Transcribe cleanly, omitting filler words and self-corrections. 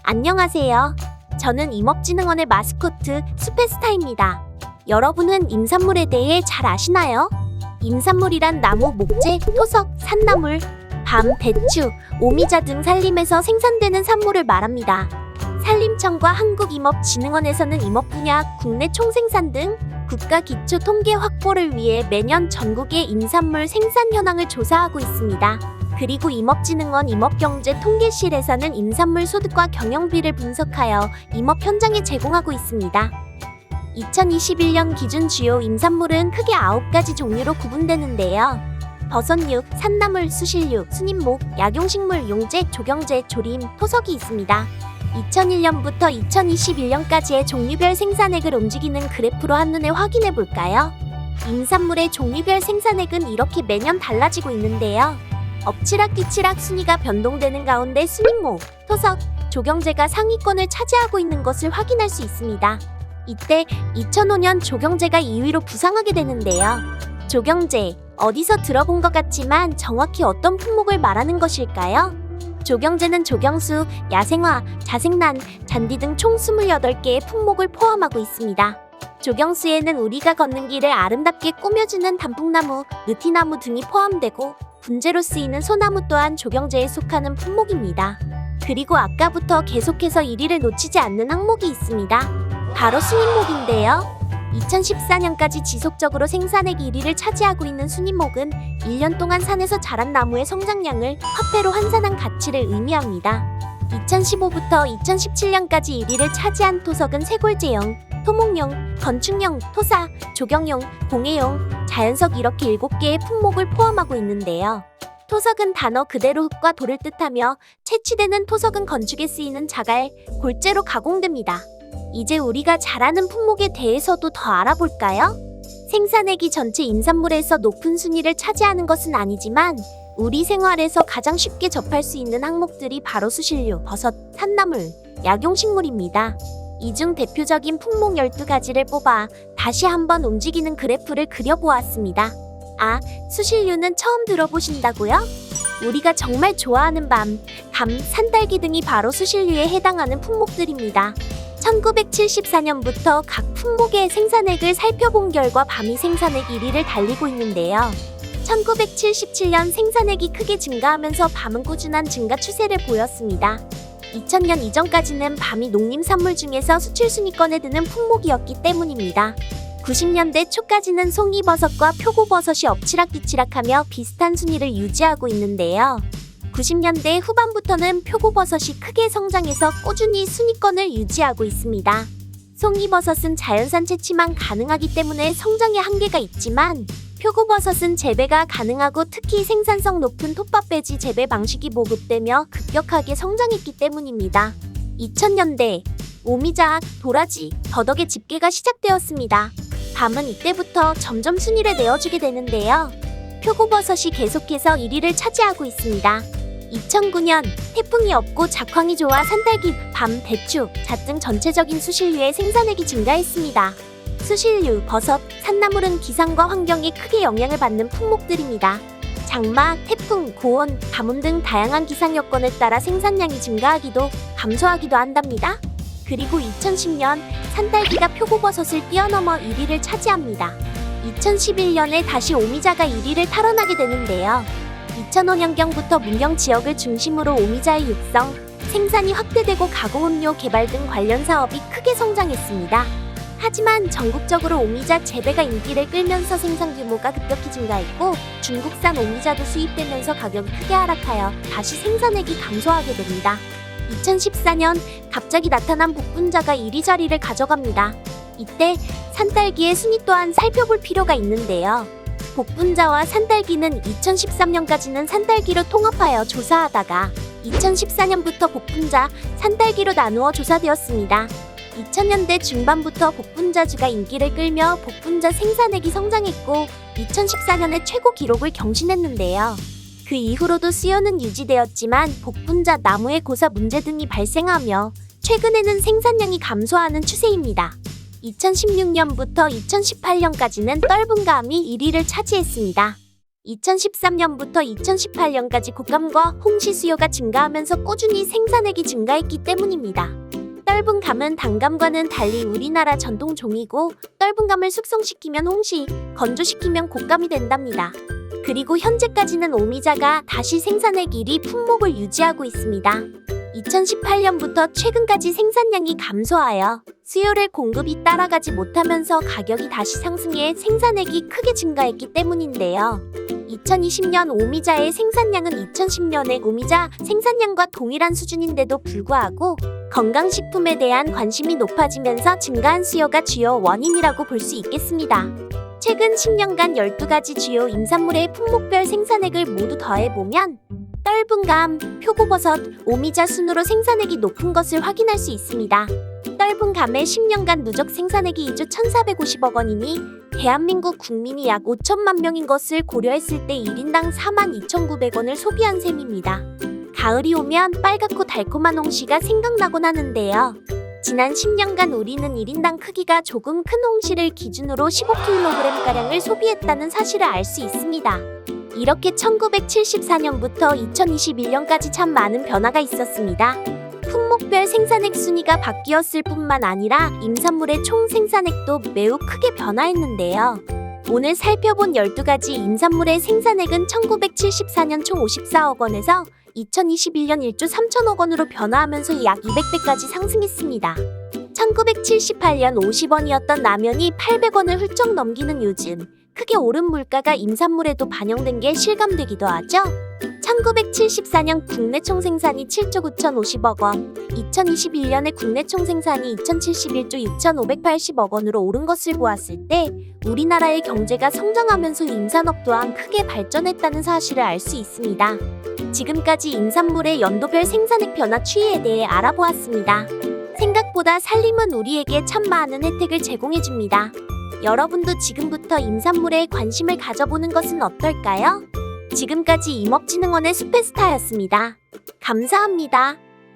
안녕하세요. 저는 임업진흥원의 마스코트 수페스타입니다. 여러분은 임산물에 대해 잘 아시나요? 임산물이란 나무, 목재, 토석, 산나물, 밤, 대추, 오미자 등 산림에서 생산되는 산물을 말합니다. 산림청과 한국임업진흥원에서는 임업 분야 국내 총생산 등 국가 기초 통계 확보를 위해 매년 전국의 임산물 생산 현황을 조사하고 있습니다. 그리고 임업진흥원 임업경제통계실에서는 임산물 소득과 경영비를 분석하여 임업 현장에 제공하고 있습니다. 2021년 기준 주요 임산물은 크게 9가지 종류로 구분되는데요. 버섯육, 산나물, 수실육, 순임목, 약용식물, 용재, 조경재, 조림, 토석이 있습니다. 2001년부터 2021년까지의 종류별 생산액을 움직이는 그래프로 한눈에 확인해 볼까요? 임산물의 종류별 생산액은 이렇게 매년 달라지고 있는데요. 엎치락뒤치락 순위가 변동되는 가운데 순임목, 토석, 조경재가 상위권을 차지하고 있는 것을 확인할 수 있습니다. 이때 2005년 조경재가 2위로 부상하게 되는데요. 조경재, 어디서 들어본 것 같지만 정확히 어떤 품목을 말하는 것일까요? 조경재는 조경수, 야생화, 자생란, 잔디 등 총 28개의 품목을 포함하고 있습니다. 조경수에는 우리가 걷는 길을 아름답게 꾸며주는 단풍나무, 느티나무 등이 포함되고 분재로 쓰이는 소나무 또한 조경재에 속하는 품목입니다. 그리고 아까부터 계속해서 1위를 놓치지 않는 항목이 있습니다. 바로 순임목인데요. 2014년까지 지속적으로 생산액 1위를 차지하고 있는 순임목은 1년 동안 산에서 자란 나무의 성장량을 화폐로 환산한 가치를 의미합니다. 2015부터 2017년까지 1위를 차지한 토석은 쇄골재용, 토목용, 건축용, 토사, 조경용, 공예용, 자연석 이렇게 7개의 품목을 포함하고 있는데요. 토석은 단어 그대로 흙과 돌을 뜻하며 채취되는 토석은 건축에 쓰이는 자갈, 골재로 가공됩니다. 이제 우리가 잘 아는 품목에 대해서도 더 알아볼까요? 생산액이 전체 임산물에서 높은 순위를 차지하는 것은 아니지만 우리 생활에서 가장 쉽게 접할 수 있는 항목들이 바로 수실류, 버섯, 산나물, 약용식물입니다. 이 중 대표적인 품목 12가지를 뽑아 다시 한번 움직이는 그래프를 그려보았습니다. 아, 수실류는 처음 들어보신다고요? 우리가 정말 좋아하는 밤, 감, 산딸기 등이 바로 수실류에 해당하는 품목들입니다. 1974년부터 각 품목의 생산액을 살펴본 결과 밤이 생산액 1위를 달리고 있는데요. 1977년 생산액이 크게 증가하면서 밤은 꾸준한 증가 추세를 보였습니다. 2000년 이전까지는 밤이 농림산물 중에서 수출 순위권에 드는 품목이었기 때문입니다. 90년대 초까지는 송이버섯과 표고버섯이 엎치락뒤치락하며 비슷한 순위를 유지하고 있는데요. 90년대 후반부터는 표고버섯이 크게 성장해서 꾸준히 순위권을 유지하고 있습니다. 송이버섯은 자연산 채취만 가능하기 때문에 성장에 한계가 있지만 표고버섯은 재배가 가능하고 특히 생산성 높은 톱밥배지 재배 방식이 보급되며 급격하게 성장했기 때문입니다. 2000년대 오미자, 도라지, 더덕의 집계가 시작되었습니다. 밤은 이때부터 점점 순위를 내어주게 되는데요. 표고버섯이 계속해서 1위를 차지하고 있습니다. 2009년 태풍이 없고 작황이 좋아 산딸기, 밤, 대추, 잣 등 전체적인 수실류의 생산액이 증가했습니다. 수실류, 버섯, 산나물은 기상과 환경에 크게 영향을 받는 품목들입니다. 장마, 태풍, 고온, 가뭄 등 다양한 기상 여건에 따라 생산량이 증가하기도 감소하기도 한답니다. 그리고 2010년 산딸기가 표고버섯을 뛰어넘어 1위를 차지합니다. 2011년에 다시 오미자가 1위를 탈환하게 되는데요. 2005년경부터 문경 지역을 중심으로 오미자의 육성, 생산이 확대되고 가공음료 개발 등 관련 사업이 크게 성장했습니다. 하지만 전국적으로 오미자 재배가 인기를 끌면서 생산 규모가 급격히 증가했고 중국산 오미자도 수입되면서 가격이 크게 하락하여 다시 생산액이 감소하게 됩니다. 2014년 갑자기 나타난 복분자가 1위 자리를 가져갑니다. 이때 산딸기의 순위 또한 살펴볼 필요가 있는데요. 복분자와 산딸기는 2013년까지는 산딸기로 통합하여 조사하다가 2014년부터 복분자, 산딸기로 나누어 조사되었습니다. 2000년대 중반부터 복분자주가 인기를 끌며 복분자 생산액이 성장했고 2014년에 최고 기록을 경신했는데요. 그 이후로도 수요는 유지되었지만 복분자 나무의 고사 문제 등이 발생하며 최근에는 생산량이 감소하는 추세입니다. 2016년부터 2018년까지는 떫은 감이 1위를 차지했습니다. 2013년부터 2018년까지 곶감과 홍시 수요가 증가하면서 꾸준히 생산액이 증가했기 때문입니다. 떫은 감은 단감과는 달리 우리나라 전통 종이고 떫은 감을 숙성시키면 홍시, 건조시키면 곶감이 된답니다. 그리고 현재까지는 오미자가 다시 생산액 1위 품목을 유지하고 있습니다. 2018년부터 최근까지 생산량이 감소하여 수요를 공급이 따라가지 못하면서 가격이 다시 상승해 생산액이 크게 증가했기 때문인데요. 2020년 오미자의 생산량은 2010년의 오미자 생산량과 동일한 수준인데도 불구하고 건강식품에 대한 관심이 높아지면서 증가한 수요가 주요 원인이라고 볼 수 있겠습니다. 최근 10년간 12가지 주요 임산물의 품목별 생산액을 모두 더해보면 떫은 감, 표고버섯, 오미자 순으로 생산액이 높은 것을 확인할 수 있습니다. 떫은 감의 10년간 누적 생산액이 2조 1,450억 원이니 대한민국 국민이 약 5천만 명인 것을 고려했을 때 1인당 42,900원을 소비한 셈입니다. 가을이 오면 빨갛고 달콤한 홍시가 생각나곤 하는데요. 지난 10년간 우리는 1인당 크기가 조금 큰 홍시를 기준으로 15kg가량을 소비했다는 사실을 알 수 있습니다. 이렇게 1974년부터 2021년까지 참 많은 변화가 있었습니다. 품목별 생산액 순위가 바뀌었을 뿐만 아니라 임산물의 총 생산액도 매우 크게 변화했는데요. 오늘 살펴본 12가지 임산물의 생산액은 1974년 총 54억 원에서 2021년 1조 3천억 원으로 변화하면서 약 200배까지 상승했습니다. 1978년 50원이었던 라면이 800원을 훌쩍 넘기는 요즘, 크게 오른 물가가 임산물에도 반영된 게 실감되기도 하죠. 1974년 국내 총생산이 7조 9,050억 원, 2021년에 국내 총생산이 2,071조 6,580억 원으로 오른 것을 보았을 때 우리나라의 경제가 성장하면서 임산업 또한 크게 발전했다는 사실을 알 수 있습니다. 지금까지 임산물의 연도별 생산액 변화 추이에 대해 알아보았습니다. 생각보다 산림은 우리에게 참 많은 혜택을 제공해줍니다. 여러분도 지금부터 임산물에 관심을 가져보는 것은 어떨까요? 지금까지 임업진흥원의 숲의 스타였습니다. 감사합니다.